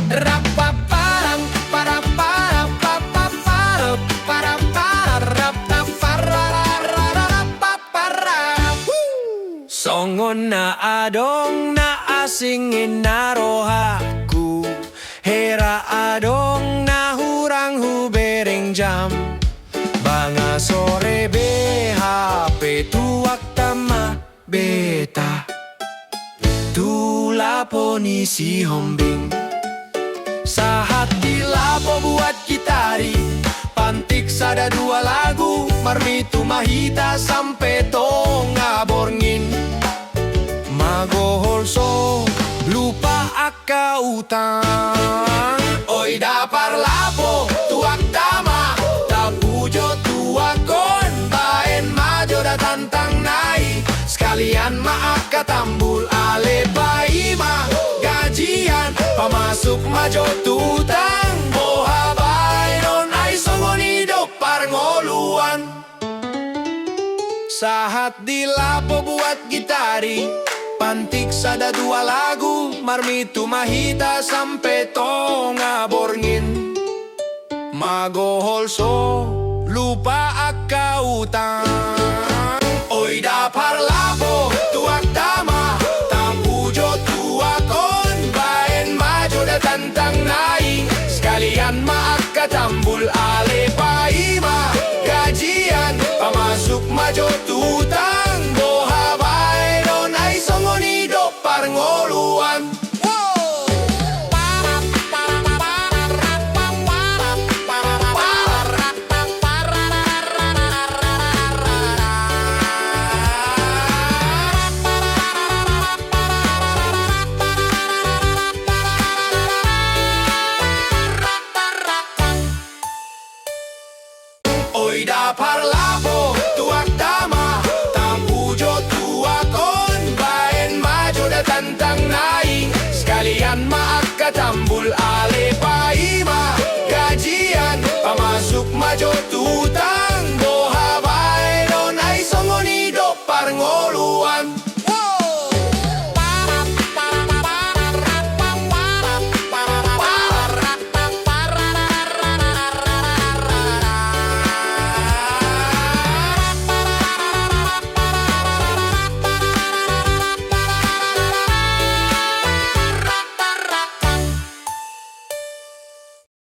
Rapaparam, paraparam, papaparam, paraparam, rapaparam. Songon na adong na asingin na rohaku, hera adong na hurang hubereng jam. Banga sore BHP tuak tama beta, tula poni si hombing. Sa hati lapo buat gitari, pantik sada dua lagu, marmitu mahita sampai tonga borngin. Magoholso lupa aka utang, oi dapar lapo tuak tama, tapujo tuakon baen majo da tantang nai, sekalian maaka tambul ale paima gajian, pamasuk majo tutang, boha non ai songonido parngoluan. Sahat di lapo buat gitari, pantik sada dua lagu, marmitu mahita sampai tonga borngin. Magoholso lupa aka utang, oi dapar lapo tuak tama, tampujo tuakon baen majo da tantang nai, sekalian maaka tambul ale paima gajian, pamasuk majo tutang, boha non ai songonido parngoluan. Oi dapar lapo tuak tama, tampujo tuakon baen majo da tantang nai, sekalian maaka tambul ale paima gajian, pamasuk majo tutang.